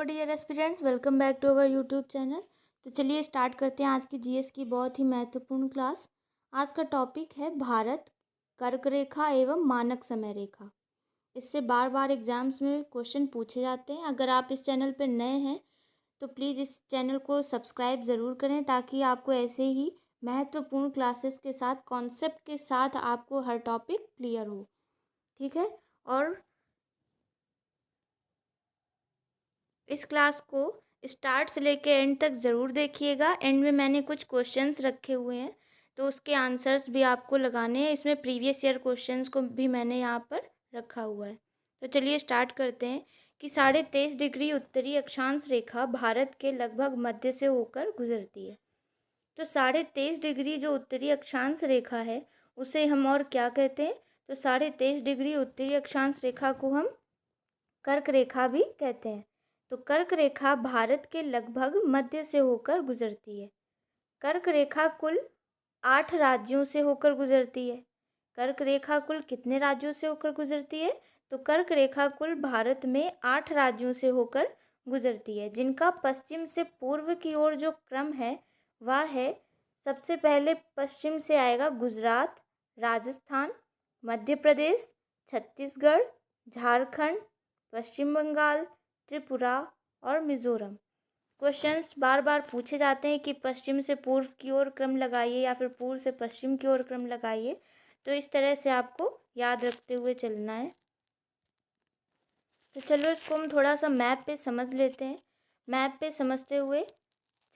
Dear aspirants, welcome back to our YouTube channel. तो चलिए start करते हैं आज की जीएस की बहुत ही महत्वपूर्ण क्लास। आज का टॉपिक है भारत, कर्क रेखा एवं मानक समय रेखा। इससे बार बार एग्जाम्स में क्वेश्चन पूछे जाते हैं। अगर आप इस चैनल पर नए हैं तो प्लीज़ इस चैनल को सब्सक्राइब ज़रूर करें, ताकि आपको ऐसे ही महत्वपूर्ण क्लासेस के साथ, कॉन्सेप्ट के साथ आपको हर टॉपिक क्लियर हो। ठीक है। और इस क्लास को स्टार्ट से लेके एंड तक ज़रूर देखिएगा। एंड में मैंने कुछ क्वेश्चंस रखे हुए हैं, तो उसके आंसर्स भी आपको लगाने हैं। इसमें प्रीवियस ईयर क्वेश्चंस को भी मैंने यहाँ पर रखा हुआ है। तो चलिए स्टार्ट करते हैं कि 23.5 डिग्री उत्तरी अक्षांश रेखा भारत के लगभग मध्य से होकर गुजरती है। तो 23.5 डिग्री जो उत्तरी अक्षांश रेखा है, उसे हम और क्या कहते हैं? तो 23.5 डिग्री उत्तरी अक्षांश रेखा को हम कर्क रेखा भी कहते हैं। तो कर्क रेखा भारत के लगभग मध्य से होकर गुजरती है। कर्क रेखा कुल 8 राज्यों से होकर गुजरती है। कर्क रेखा कुल कितने राज्यों से होकर गुजरती है? तो कर्क रेखा कुल भारत में 8 राज्यों से होकर गुजरती है, जिनका पश्चिम से पूर्व की ओर जो क्रम है वह है, सबसे पहले पश्चिम से आएगा गुजरात, राजस्थान, मध्य प्रदेश, छत्तीसगढ़, झारखंड, पश्चिम बंगाल, त्रिपुरा और मिज़ोरम। क्वेश्चंस बार बार पूछे जाते हैं कि पश्चिम से पूर्व की ओर क्रम लगाइए या फिर पूर्व से पश्चिम की ओर क्रम लगाइए। तो इस तरह से आपको याद रखते हुए चलना है। तो चलो इसको हम थोड़ा सा मैप पे समझ लेते हैं। मैप पे समझते हुए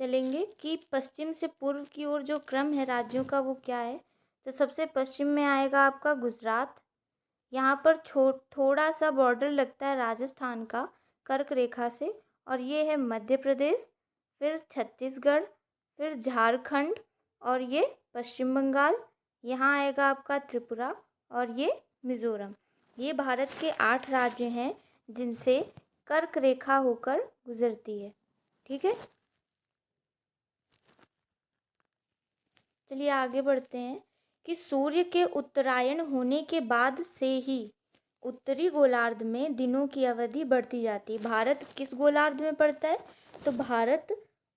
चलेंगे कि पश्चिम से पूर्व की ओर जो क्रम है राज्यों का वो क्या है। तो सबसे पश्चिम में आएगा आपका गुजरात। यहाँ पर थोड़ा सा बॉर्डर लगता है राजस्थान का कर्क रेखा से, और ये है मध्य प्रदेश, फिर छत्तीसगढ़, फिर झारखंड और ये पश्चिम बंगाल। यहाँ आएगा आपका त्रिपुरा और ये मिज़ोरम। ये भारत के 8 राज्य हैं जिनसे कर्क रेखा होकर गुजरती है। ठीक है, चलिए आगे बढ़ते हैं कि सूर्य के उत्तरायण होने के बाद से ही उत्तरी गोलार्ध में दिनों की अवधि बढ़ती जाती है। भारत किस गोलार्ध में पड़ता है? तो भारत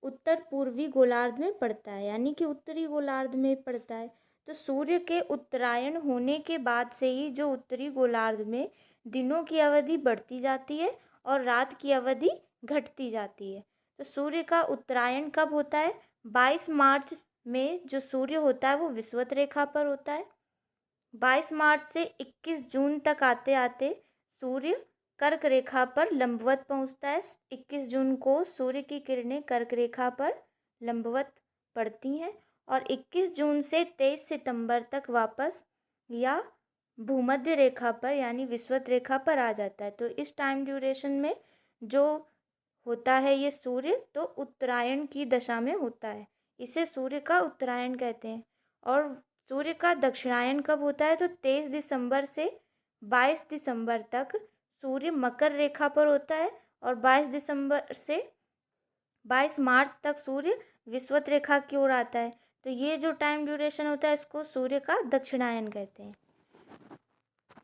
उत्तर पूर्वी गोलार्ध में पड़ता है, यानी कि उत्तरी गोलार्ध में पड़ता है। तो सूर्य के उत्तरायण होने के बाद से ही जो उत्तरी गोलार्ध में दिनों की अवधि बढ़ती जाती है और रात की अवधि घटती जाती है। तो सूर्य का उत्तरायण कब होता है? 22 मार्च में जो सूर्य होता है वो विषुवत रेखा पर होता है। 22 मार्च से 21 जून तक आते आते सूर्य कर्क रेखा पर लंबवत पहुंचता है। 21 जून को सूर्य की किरणें कर्क रेखा पर लंबवत पड़ती हैं और 21 जून से 23 सितंबर तक वापस या भूमध्य रेखा पर यानी विषुवत रेखा पर आ जाता है। तो इस टाइम ड्यूरेशन में जो होता है ये सूर्य, तो उत्तरायण की दशा में होता है। इसे सूर्य का उत्तरायण कहते हैं। और सूर्य का दक्षिणायन कब होता है? तो 23 दिसंबर से 22 दिसंबर तक सूर्य मकर रेखा पर होता है और 22 दिसंबर से 22 मार्च तक सूर्य विषुवत रेखा की ओर आता है। तो ये जो टाइम ड्यूरेशन होता है इसको सूर्य का दक्षिणायन कहते हैं।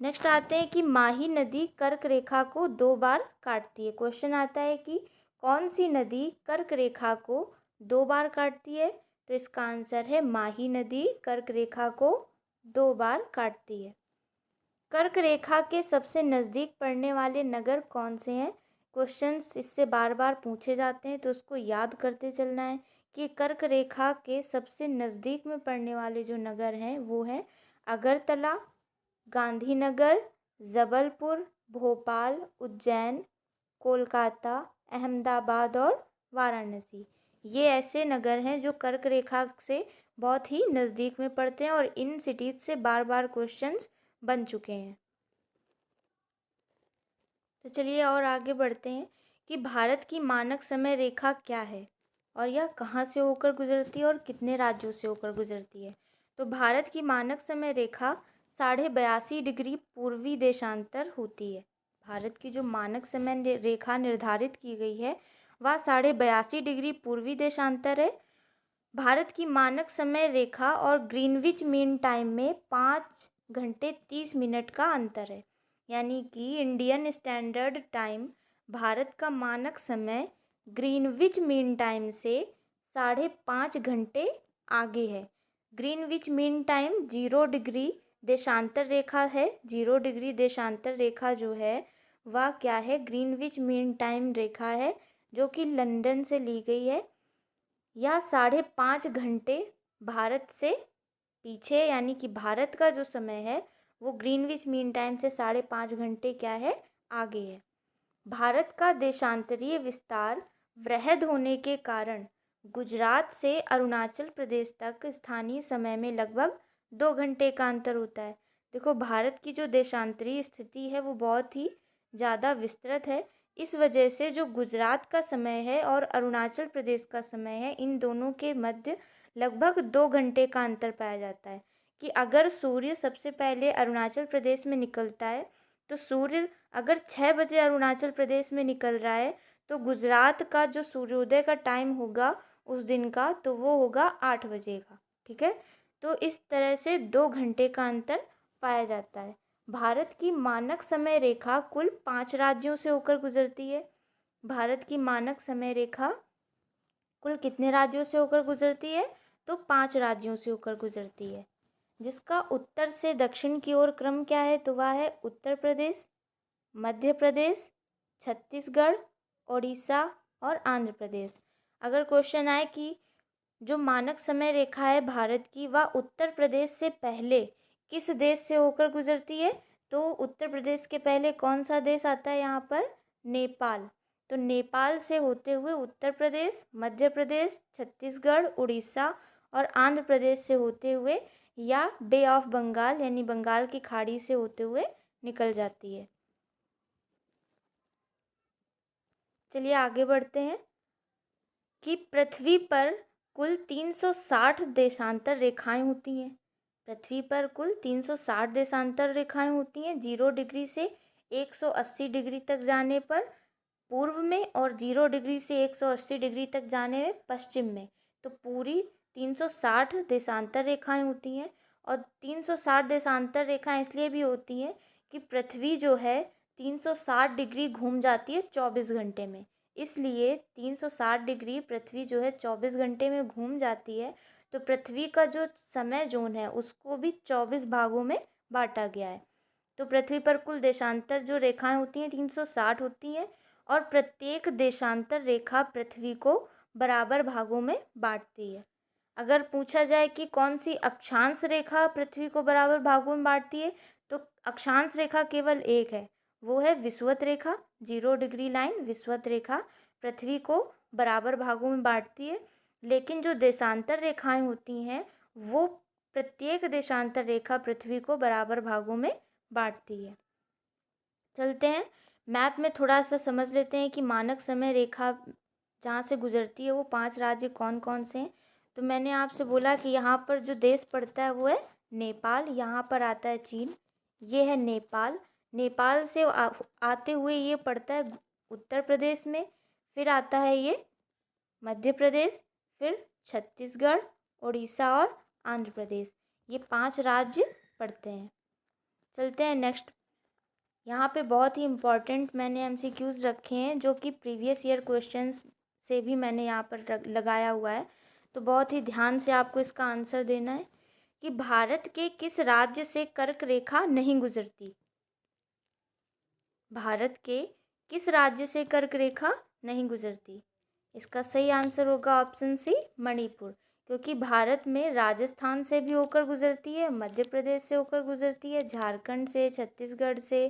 नेक्स्ट आते हैं कि माही नदी कर्क रेखा को 2 बार काटती है। क्वेश्चन आता है कि कौन सी नदी कर्क रेखा को 2 बार काटती है? तो इसका आंसर है माही नदी कर्क रेखा को 2 बार काटती है। कर्क रेखा के सबसे नज़दीक पड़ने वाले नगर कौन से हैं? क्वेश्चंस इससे बार बार पूछे जाते हैं, तो उसको याद करते चलना है कि कर्क रेखा के सबसे नज़दीक में पड़ने वाले जो नगर हैं वो हैं अगरतला, गांधीनगर, जबलपुर, भोपाल, उज्जैन, कोलकाता, अहमदाबाद और वाराणसी। ये ऐसे नगर हैं जो कर्क रेखा से बहुत ही नज़दीक में पड़ते हैं और इन सिटीज़ से बार बार क्वेश्चंस बन चुके हैं। तो चलिए और आगे बढ़ते हैं कि भारत की मानक समय रेखा क्या है और यह कहाँ से होकर गुजरती है और कितने राज्यों से होकर गुजरती है। तो भारत की मानक समय रेखा 82.5 डिग्री पूर्वी देशांतर होती है। भारत की जो मानक समय रेखा निर्धारित की गई है वह 82.5 डिग्री पूर्वी देशांतर है। भारत की मानक समय रेखा और ग्रीनविच मीन टाइम में 5 घंटे 30 मिनट का अंतर है, यानी कि इंडियन स्टैंडर्ड टाइम भारत का मानक समय ग्रीनविच मीन टाइम से 5.5 घंटे आगे है। ग्रीनविच मीन टाइम 0 डिग्री देशांतर रेखा है। 0 डिग्री देशांतर रेखा जो है वह क्या है, ग्रीनविच मीन टाइम रेखा है, जो कि लंदन से ली गई है। यह 5.5 घंटे भारत से पीछे, यानी कि भारत का जो समय है वो ग्रीनविच मीन टाइम से 5.5 घंटे क्या है, आगे है। भारत का देशांतरीय विस्तार वृहद होने के कारण गुजरात से अरुणाचल प्रदेश तक स्थानीय समय में लगभग 2 घंटे का अंतर होता है। देखो, भारत की जो देशांतरीय स्थिति है वो बहुत ही ज़्यादा विस्तृत है। इस वजह से जो गुजरात का समय है और अरुणाचल प्रदेश का समय है, इन दोनों के मध्य लगभग 2 घंटे का अंतर पाया जाता है। कि अगर सूर्य सबसे पहले अरुणाचल प्रदेश में निकलता है, तो सूर्य अगर 6 बजे अरुणाचल प्रदेश में निकल रहा है, तो गुजरात का जो सूर्योदय का टाइम होगा उस दिन का, तो वो होगा 8 बजे का। ठीक है, तो इस तरह से 2 घंटे का अंतर पाया जाता है। भारत की मानक समय रेखा कुल 5 राज्यों से होकर गुजरती है। भारत की मानक समय रेखा कुल कितने राज्यों से होकर गुजरती है, तो 5 राज्यों से होकर गुजरती है। जिसका उत्तर से दक्षिण की ओर क्रम क्या है, तो वह है उत्तर प्रदेश, मध्य प्रदेश, छत्तीसगढ़, ओडिशा और आंध्र प्रदेश। अगर क्वेश्चन आए कि जो मानक समय रेखा है भारत की, वह उत्तर प्रदेश से पहले किस देश से होकर गुजरती है, तो उत्तर प्रदेश के पहले कौन सा देश आता है यहाँ पर, नेपाल। तो नेपाल से होते हुए उत्तर प्रदेश, मध्य प्रदेश, छत्तीसगढ़, उड़ीसा और आंध्र प्रदेश से होते हुए या बे ऑफ बंगाल यानी बंगाल की खाड़ी से होते हुए निकल जाती है। चलिए आगे बढ़ते हैं कि पृथ्वी पर कुल 360 देशांतर रेखाएं होती हैं। पृथ्वी पर कुल 360 देशांतर रेखाएं होती हैं। 0 डिग्री से 180 डिग्री तक जाने पर पूर्व में और 0 डिग्री से 180 डिग्री तक जाने में पश्चिम में। तो पूरी 360 देशांतर रेखाएं होती हैं। और 360 देशांतर रेखाएं इसलिए भी होती हैं कि पृथ्वी जो है 360 डिग्री घूम जाती है 24 घंटे में। इसलिए 360 डिग्री पृथ्वी जो है 24 घंटे में घूम जाती है। तो पृथ्वी का जो समय जोन है उसको भी 24 भागों में बांटा गया है। तो पृथ्वी पर कुल देशांतर जो रेखाएं होती हैं 360 होती हैं। और प्रत्येक देशांतर रेखा पृथ्वी को बराबर भागों में बांटती है। अगर पूछा जाए कि कौन सी अक्षांश रेखा पृथ्वी को बराबर भागों में बांटती है, तो अक्षांश रेखा केवल एक है, वो है विषुवत रेखा। 0 डिग्री लाइन विषुवत रेखा पृथ्वी को बराबर भागों में बांटती है। लेकिन जो देशांतर रेखाएं होती हैं वो प्रत्येक देशांतर रेखा पृथ्वी को बराबर भागों में बांटती है। चलते हैं मैप में थोड़ा सा समझ लेते हैं कि मानक समय रेखा जहाँ से गुजरती है वो 5 राज्य कौन कौन से हैं। तो मैंने आपसे बोला कि यहाँ पर जो देश पड़ता है वो है नेपाल। यहाँ पर आता है चीन, ये है नेपाल। नेपाल से आते हुए ये पड़ता है उत्तर प्रदेश में, फिर आता है ये मध्य प्रदेश, फिर छत्तीसगढ़, उड़ीसा और आंध्र प्रदेश। ये 5 राज्य पड़ते हैं। चलते हैं नेक्स्ट। यहाँ पे बहुत ही इम्पॉर्टेंट मैंने एमसीक्यूज़ रखे हैं जो कि प्रीवियस ईयर क्वेश्चंस से भी मैंने यहाँ पर लगाया हुआ है। तो बहुत ही ध्यान से आपको इसका आंसर देना है कि भारत के किस राज्य से कर्क रेखा नहीं गुजरती। भारत के किस राज्य से कर्क रेखा नहीं गुजरती। इसका सही आंसर होगा ऑप्शन सी, मणिपुर। क्योंकि भारत में राजस्थान से भी होकर गुजरती है, मध्य प्रदेश से होकर गुजरती है, झारखंड से, छत्तीसगढ़ से,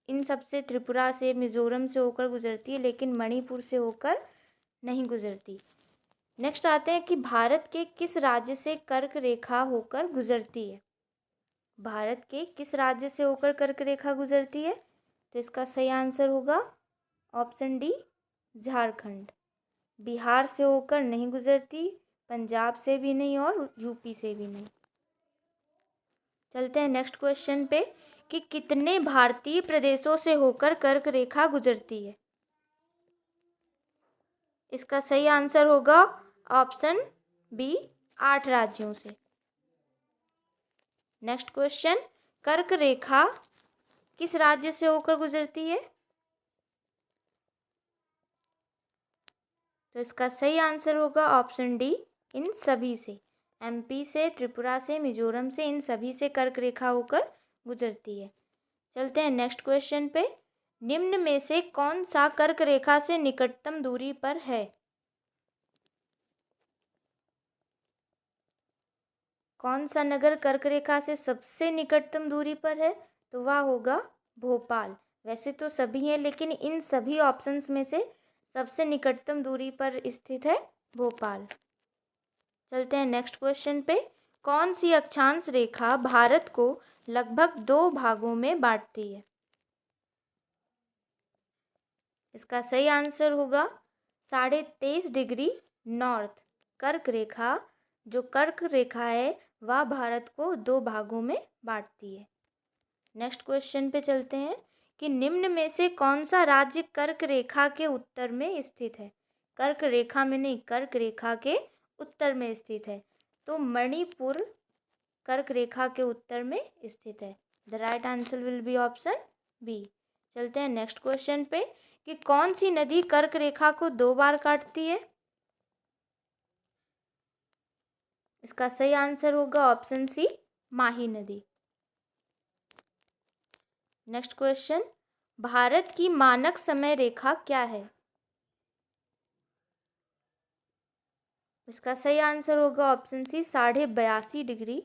इन सब से, त्रिपुरा से, मिज़ोरम से होकर गुजरती है, लेकिन मणिपुर से होकर नहीं गुजरती। नेक्स्ट आते हैं कि भारत के किस राज्य से कर्क रेखा होकर गुजरती है। भारत के किस राज्य से होकर कर्क रेखा गुजरती है, तो इसका सही आंसर होगा ऑप्शन डी, झारखंड। बिहार से होकर नहीं गुजरती, पंजाब से भी नहीं और यूपी से भी नहीं। चलते हैं नेक्स्ट क्वेश्चन पे कि कितने भारतीय प्रदेशों से होकर कर्क रेखा गुजरती है। इसका सही आंसर होगा ऑप्शन बी, 8 राज्यों से। नेक्स्ट क्वेश्चन, कर्क रेखा किस राज्य से होकर गुजरती है। तो इसका सही आंसर होगा ऑप्शन डी, इन सभी से। एमपी से, त्रिपुरा से, मिजोरम से, इन सभी से कर्क रेखा होकर गुजरती है। चलते हैं नेक्स्ट क्वेश्चन पे। निम्न में से कौन सा कर्क रेखा से निकटतम दूरी पर है? कौन सा नगर कर्क रेखा से सबसे निकटतम दूरी पर है? तो वह होगा भोपाल। वैसे तो सभी हैं, लेकिन इन सभी ऑप्शंस में से सबसे निकटतम दूरी पर स्थित है भोपाल। चलते हैं नेक्स्ट क्वेश्चन पे। कौन सी अक्षांश रेखा भारत को लगभग 2 भागों में बांटती है? इसका सही आंसर होगा 23.5 डिग्री नॉर्थ। कर्क रेखा, जो कर्क रेखा है, वह भारत को 2 भागों में बांटती है। नेक्स्ट क्वेश्चन पे चलते हैं कि निम्न में से कौन सा राज्य कर्क रेखा के उत्तर में स्थित है? कर्क रेखा में नहीं, कर्क रेखा के उत्तर में स्थित है। तो मणिपुर कर्क रेखा के उत्तर में स्थित है। The right answer will be option B. चलते हैं नेक्स्ट क्वेश्चन पे कि कौन सी नदी कर्क रेखा को 2 बार काटती है? इसका सही आंसर होगा ऑप्शन सी, माही नदी। नेक्स्ट क्वेश्चन, भारत की मानक समय रेखा क्या है? इसका सही आंसर होगा ऑप्शन सी, 82.5 डिग्री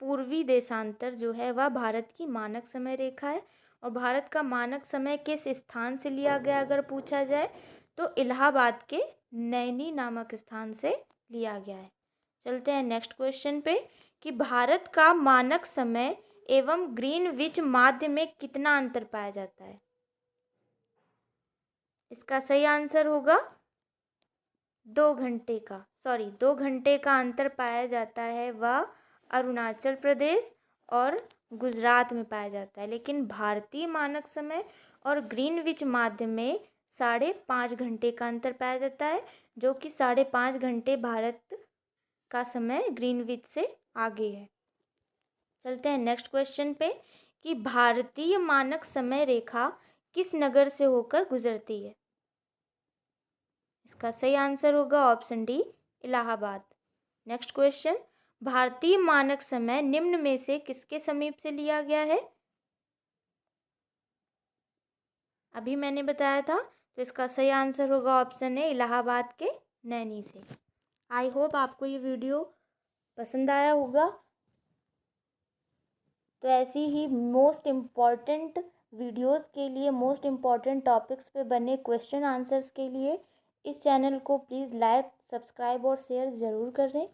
पूर्वी देशांतर जो है वह भारत की मानक समय रेखा है। और भारत का मानक समय किस स्थान से लिया गया अगर पूछा जाए तो इलाहाबाद के नैनी नामक स्थान से लिया गया है। चलते हैं नेक्स्ट क्वेश्चन पे कि भारत का मानक समय एवं ग्रीनविच माध्य में कितना अंतर पाया जाता है? इसका सही आंसर होगा 2 घंटे का, 2 घंटे का अंतर पाया जाता है। वह अरुणाचल प्रदेश और गुजरात में पाया जाता है। लेकिन भारतीय मानक समय और ग्रीनविच माध्य में 5.5 घंटे का अंतर पाया जाता है, जो कि 5.5 घंटे भारत का समय ग्रीनविच से आगे है। चलते हैं नेक्स्ट क्वेश्चन पे कि भारतीय मानक समय रेखा किस नगर से होकर गुजरती है? इसका सही आंसर होगा option D, Allahabad. Next question, भारतीय मानक समय निम्न में से किसके समीप से लिया गया है? अभी मैंने बताया था, तो इसका सही आंसर होगा ऑप्शन ए, इलाहाबाद के नैनी से। आई होप आपको ये वीडियो पसंद आया होगा। तो ऐसी ही मोस्ट इम्पॉर्टेंट वीडियोस के लिए, मोस्ट इम्पॉर्टेंट टॉपिक्स पे बने क्वेश्चन आंसर्स के लिए इस चैनल को प्लीज़ लाइक, सब्सक्राइब और शेयर ज़रूर करें।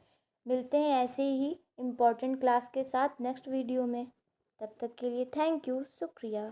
मिलते हैं ऐसे ही इम्पॉर्टेंट क्लास के साथ नेक्स्ट वीडियो में। तब तक के लिए थैंक यू, शुक्रिया।